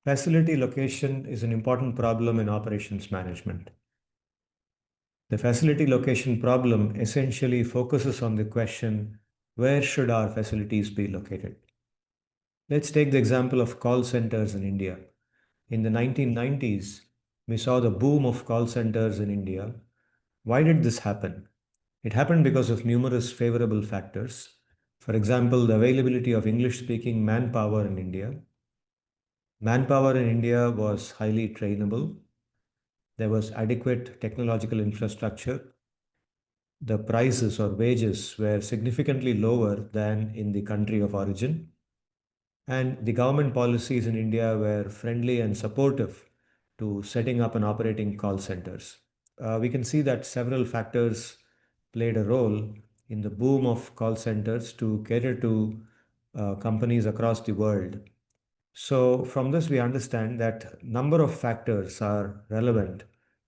Facility location is an important problem in operations management. The facility location problem essentially focuses on the question, where should our facilities be located? Let's take the example of call centers in India. In the 1990s, we saw the boom of call centers in India. Why did this happen? It happened because of numerous favorable factors. For example, the availability of English speaking manpower in India. Manpower in India was highly trainable. There was adequate technological infrastructure. The prices or wages were significantly lower than in the country of origin. And the government policies in India were friendly and supportive to setting up and operating call centers. We can see that several factors played a role in the boom of call centers to cater to companies across the world. So from this, we understand that number of factors are relevant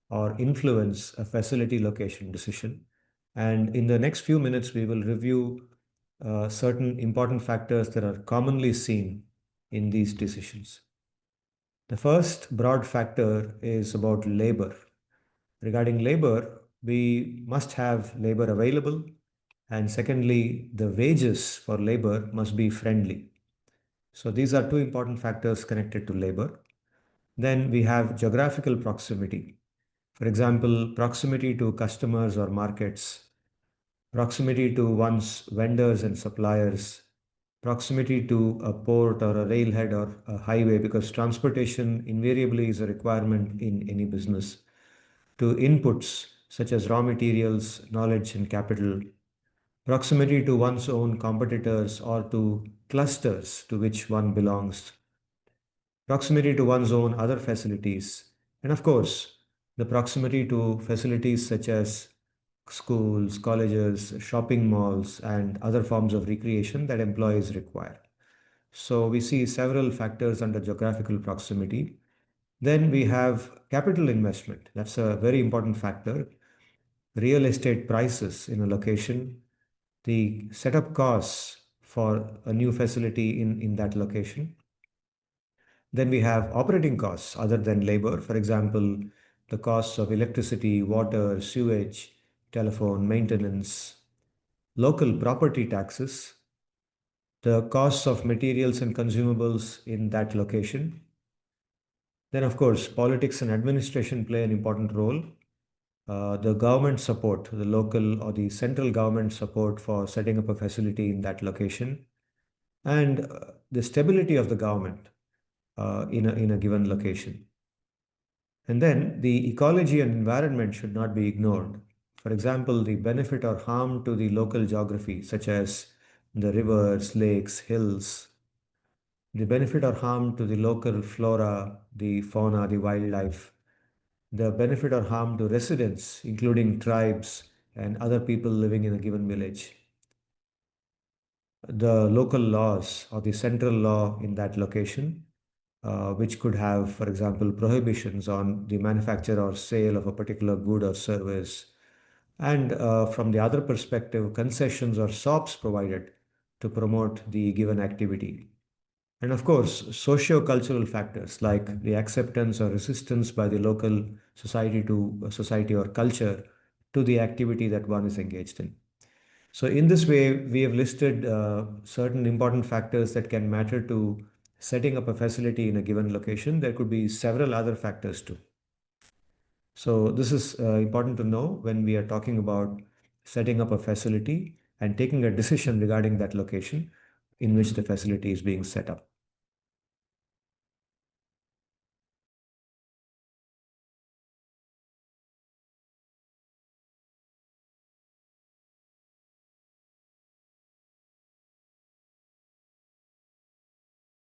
or influence a facility location decision. And in the next few minutes, we will review certain important factors that are commonly seen in these decisions. The first broad factor is about labor. Regarding labor, we must have labor available. And secondly, the wages for labor must be friendly. So these are two important factors connected to labor. Then we have geographical proximity. For example, proximity to customers or markets, proximity to one's vendors and suppliers, proximity to a port or a railhead or a highway, because transportation invariably is a requirement in any business, to inputs such as raw materials, knowledge, and capital, proximity to one's own competitors or to clusters to which one belongs, proximity to one's own other facilities, and of course, the proximity to facilities such as schools, colleges, shopping malls, and other forms of recreation that employees require. So we see several factors under geographical proximity. Then we have capital investment. That's a very important factor. Real estate prices in a location, the setup costs for a new facility in that location. Then we have operating costs other than labor. For example, the costs of electricity, water, sewage, telephone, maintenance, local property taxes, the costs of materials and consumables in that location. Then, of course, politics and administration play an important role. The government support, the local or the central government support for setting up a facility in that location, and the stability of the government in a given location. And then the ecology and environment should not be ignored. For example, the benefit or harm to the local geography, such as the rivers, lakes, hills, the benefit or harm to the local flora, the fauna, the wildlife, the benefit or harm to residents, including tribes and other people living in a given village, the local laws or the central law in that location, which could have, for example, prohibitions on the manufacture or sale of a particular good or service. And from the other perspective, concessions or SOPs provided to promote the given activity. And of course, socio-cultural factors like the acceptance or resistance by the local society to society or culture to the activity that one is engaged in. So in this way, we have listed certain important factors that can matter to setting up a facility in a given location. There could be several other factors too. So this is important to know when we are talking about setting up a facility and taking a decision regarding that location in which the facility is being set up.